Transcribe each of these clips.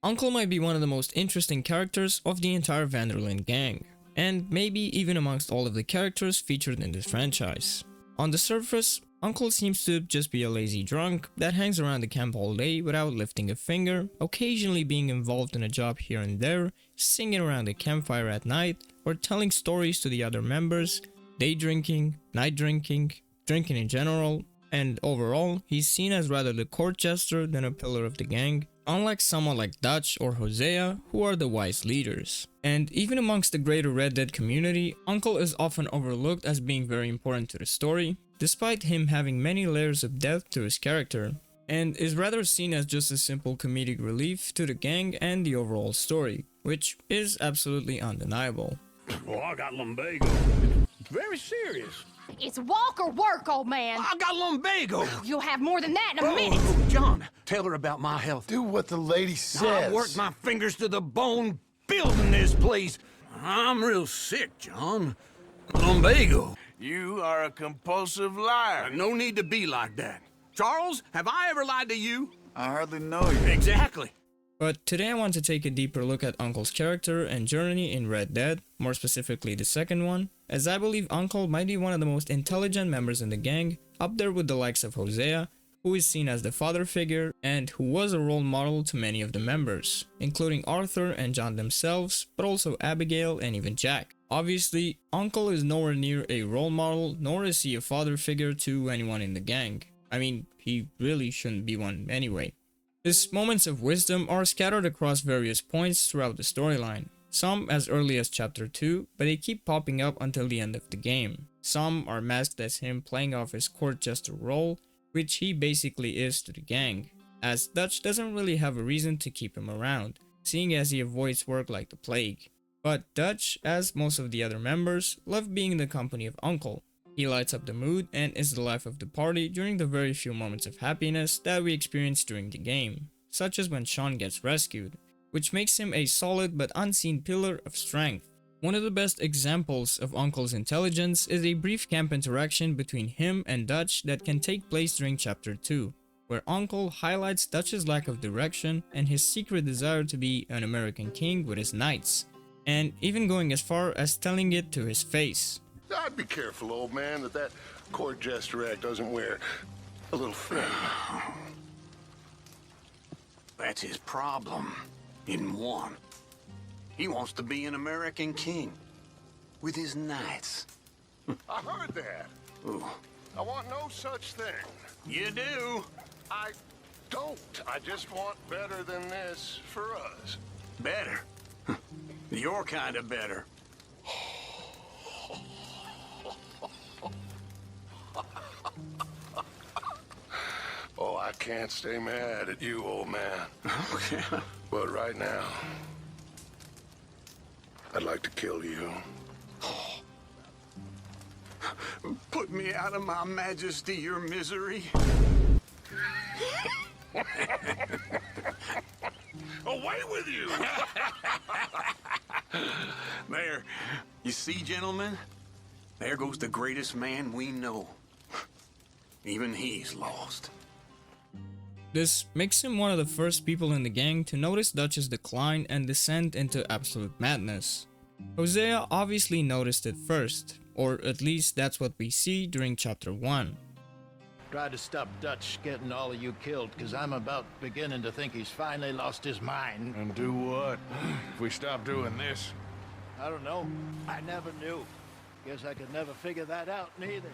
Uncle might be one of the most interesting characters of the entire Vanderlyn gang, and maybe even amongst all of the characters featured in this franchise. On the surface, Uncle seems to just be a lazy drunk that hangs around the camp all day without lifting a finger, occasionally being involved in a job here and there, singing around the campfire at night, or telling stories to the other members, day drinking, night drinking, drinking in general, and overall, he's seen as rather the court jester than a pillar of the gang, unlike someone like Dutch or Hosea, who are the wise leaders. And even amongst the greater Red Dead community, Uncle is often overlooked as being very important to the story, despite him having many layers of depth to his character, and is rather seen as just a simple comedic relief to the gang and the overall story, which is absolutely undeniable. Well, I got lumbago. Very serious. It's walk or work, old man. I got lumbago. You'll have more than that in a minute. Oh, John, tell her about my health. Do what the lady says. I worked my fingers to the bone building this place. I'm real sick, John. Lumbago. You are a compulsive liar. No need to be like that. Charles, have I ever lied to you? I hardly know you. Exactly. But today I want to take a deeper look at Uncle's character and journey in Red Dead, more specifically the second one, as I believe Uncle might be one of the most intelligent members in the gang, up there with the likes of Hosea, who is seen as the father figure and who was a role model to many of the members, including Arthur and John themselves, but also Abigail and even Jack. Obviously, Uncle is nowhere near a role model, nor is he a father figure to anyone in the gang. I mean, he really shouldn't be one anyway. His moments of wisdom are scattered across various points throughout the storyline, some as early as chapter 2, but they keep popping up until the end of the game. Some are masked as him playing off his court jester role, which he basically is to the gang, as Dutch doesn't really have a reason to keep him around, seeing as he avoids work like the plague. But Dutch, as most of the other members, love being in the company of Uncle. He lights up the mood and is the life of the party during the very few moments of happiness that we experience during the game, such as when Sean gets rescued, which makes him a solid but unseen pillar of strength. One of the best examples of Uncle's intelligence is a brief camp interaction between him and Dutch that can take place during chapter 2, where Uncle highlights Dutch's lack of direction and his secret desire to be an American king with his knights, and even going as far as telling it to his face. I'd be careful, old man, that court jester act doesn't wear a little thin. That's his problem. In one. He wants to be an American king. With his knights. I heard that. Ooh. I want no such thing. You do? I don't. I just want better than this for us. Better? Your kind of better. Oh, I can't stay mad at you, old man. Okay. But right now, I'd like to kill you. Put me out of my majesty, your misery. Away with you! There. You see, gentlemen? There goes the greatest man we know. Even he's lost. This makes him one of the first people in the gang to notice Dutch's decline and descent into absolute madness. Hosea obviously noticed it first, or at least that's what we see during chapter 1. Try to stop Dutch getting all of you killed, because I'm about beginning to think he's finally lost his mind. And do what? If we stop doing this? I don't know. I never knew. Guess I could never figure that out, neither.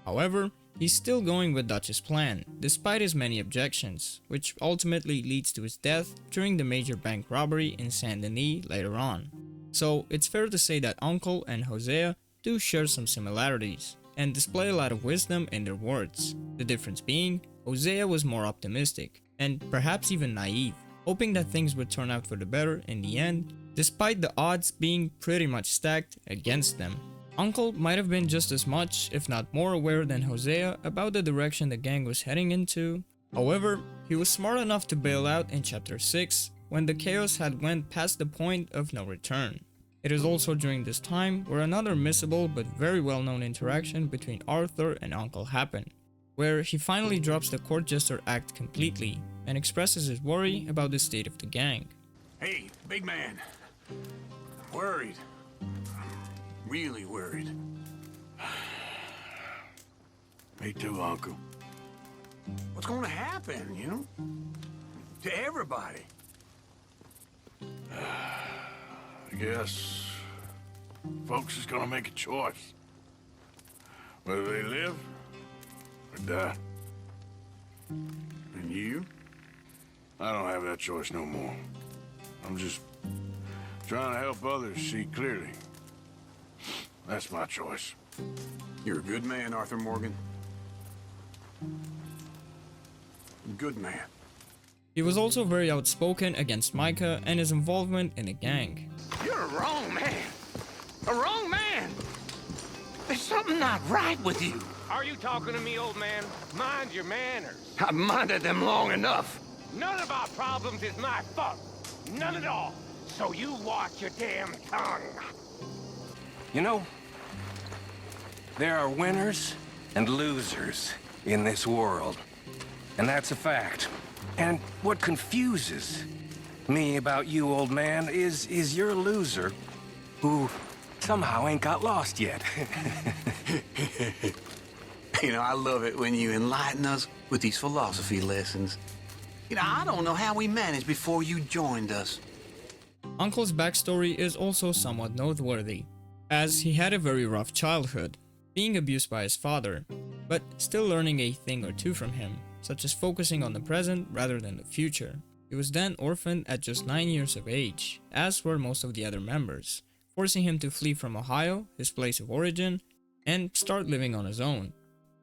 However, he's still going with Dutch's plan, despite his many objections, which ultimately leads to his death during the major bank robbery in Saint Denis later on. So it's fair to say that Uncle and Hosea do share some similarities, and display a lot of wisdom in their words. The difference being, Hosea was more optimistic, and perhaps even naive, hoping that things would turn out for the better in the end, despite the odds being pretty much stacked against them. Uncle might have been just as much, if not more aware than Hosea about the direction the gang was heading into. However, he was smart enough to bail out in chapter 6, when the chaos had went past the point of no return. It is also during this time where another missable but very well known interaction between Arthur and Uncle happened. where he finally drops the court jester act completely and expresses his worry about the state of the gang. Hey, big man. I'm worried. I'm really worried. Me too, Uncle. What's gonna happen, you know? To everybody. I guess folks is gonna make a choice. Whether they live or die. And you? I don't have that choice no more. I'm just trying to help others see clearly. That's my choice. You're a good man, Arthur Morgan. Good man. He was also very outspoken against Micah and his involvement in the gang. You're a wrong man. A wrong man. There's something not right with you. Are you talking to me, old man? Mind your manners. I've minded them long enough. None of our problems is my fault. None at all. So you watch your damn tongue. You know, there are winners and losers in this world. And that's a fact. And what confuses me about you, old man, is you're a loser who somehow ain't got lost yet. You know, I love it when you enlighten us with these philosophy lessons. You know, I don't know how we managed before you joined us. Uncle's backstory is also somewhat noteworthy, as he had a very rough childhood, being abused by his father, but still learning a thing or two from him, such as focusing on the present rather than the future. He was then orphaned at just 9 years of age, as were most of the other members, forcing him to flee from Ohio, his place of origin, and start living on his own,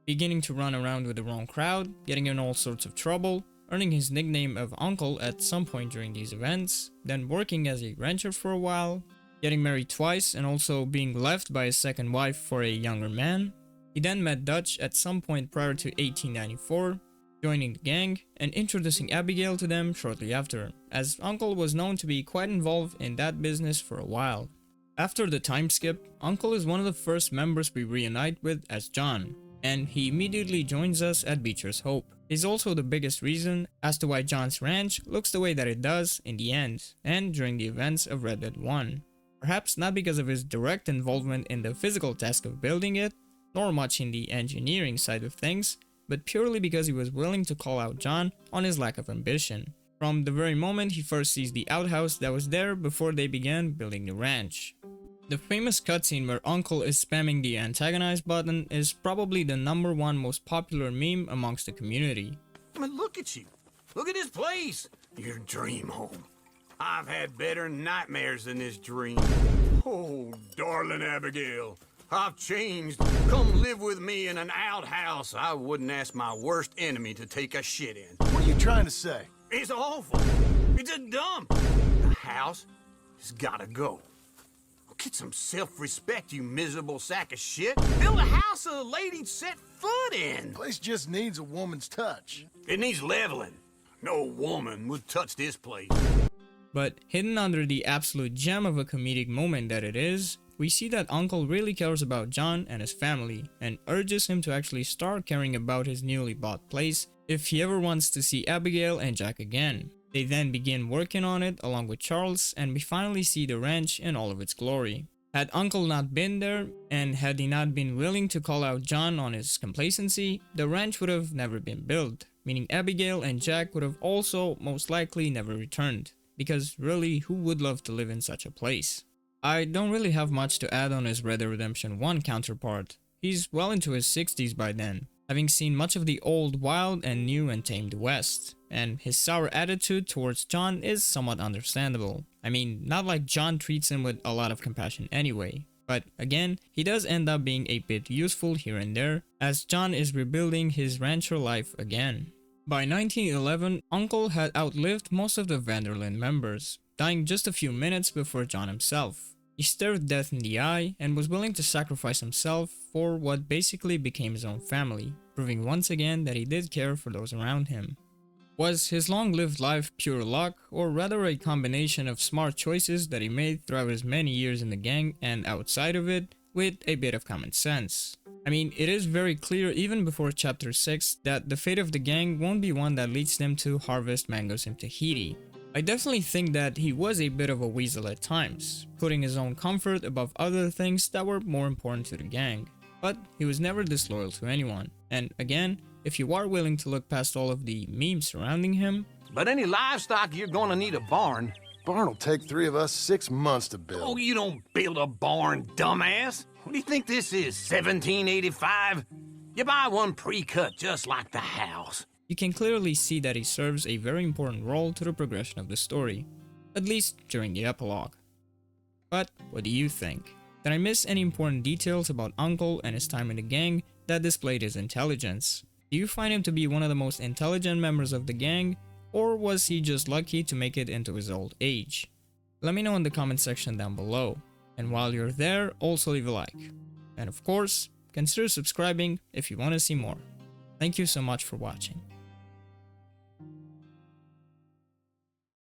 beginning to run around with the wrong crowd, getting in all sorts of trouble, earning his nickname of Uncle at some point during these events, then working as a rancher for a while, getting married twice and also being left by his second wife for a younger man. He then met Dutch at some point prior to 1894, joining the gang and introducing Abigail to them shortly after, as Uncle was known to be quite involved in that business for a while. After the time skip, Uncle is one of the first members we reunite with as John, and he immediately joins us at Beecher's Hope. He's also the biggest reason as to why John's ranch looks the way that it does in the end and during the events of Red Dead 1. Perhaps not because of his direct involvement in the physical task of building it, nor much in the engineering side of things, but purely because he was willing to call out John on his lack of ambition, from the very moment he first sees the outhouse that was there before they began building the ranch. The famous cutscene where Uncle is spamming the antagonize button is probably the #1 most popular meme amongst the community. I mean, look at you. Look at this place. Your dream home. I've had better nightmares than this dream. Oh, darling Abigail. I've changed. Come live with me in an outhouse I wouldn't ask my worst enemy to take a shit in. What are you trying to say? It's awful. It's a dump. The house has gotta go. Get some self-respect, you miserable sack of shit. Build a house a lady'd set foot in. Place just needs a woman's touch. It needs leveling. No woman would touch this place. But hidden under the absolute gem of a comedic moment that it is, we see that Uncle really cares about John and his family, and urges him to actually start caring about his newly bought place if he ever wants to see Abigail and Jack again. They then begin working on it along with Charles, and we finally see the ranch in all of its glory. Had Uncle not been there, and had he not been willing to call out John on his complacency, the ranch would have never been built, meaning Abigail and Jack would have also most likely never returned, because really, who would love to live in such a place? I don't really have much to add on his Red Dead Redemption 1 counterpart. He's well into his 60s by then, having seen much of the old, wild, and new and tamed West, and his sour attitude towards John is somewhat understandable. I mean, not like John treats him with a lot of compassion anyway, but again, he does end up being a bit useful here and there, as John is rebuilding his rancher life again. By 1911, Uncle had outlived most of the Vanderlyn members, dying just a few minutes before John himself. He stared death in the eye and was willing to sacrifice himself for what basically became his own family, proving once again that he did care for those around him. Was his long-lived life pure luck, or rather a combination of smart choices that he made throughout his many years in the gang and outside of it, with a bit of common sense. I mean, it is very clear even before chapter 6 that the fate of the gang won't be one that leads them to harvest mangoes in Tahiti. I definitely think that he was a bit of a weasel at times, putting his own comfort above other things that were more important to the gang. But he was never disloyal to anyone, and again, if you are willing to look past all of the memes surrounding him. But any livestock, you're gonna need a barn. Barn will take 3 of us 6 months to build. Oh, you don't build a barn, dumbass. What do you think this is, 1785? You buy one pre-cut just like the house. You can clearly see that he serves a very important role to the progression of the story, at least during the epilogue. But what do you think? Did I miss any important details about Uncle and his time in the gang that displayed his intelligence? Do you find him to be one of the most intelligent members of the gang, or was he just lucky to make it into his old age? Let me know in the comment section down below, and while you're there, also leave a like. And of course, consider subscribing if you want to see more. Thank you so much for watching.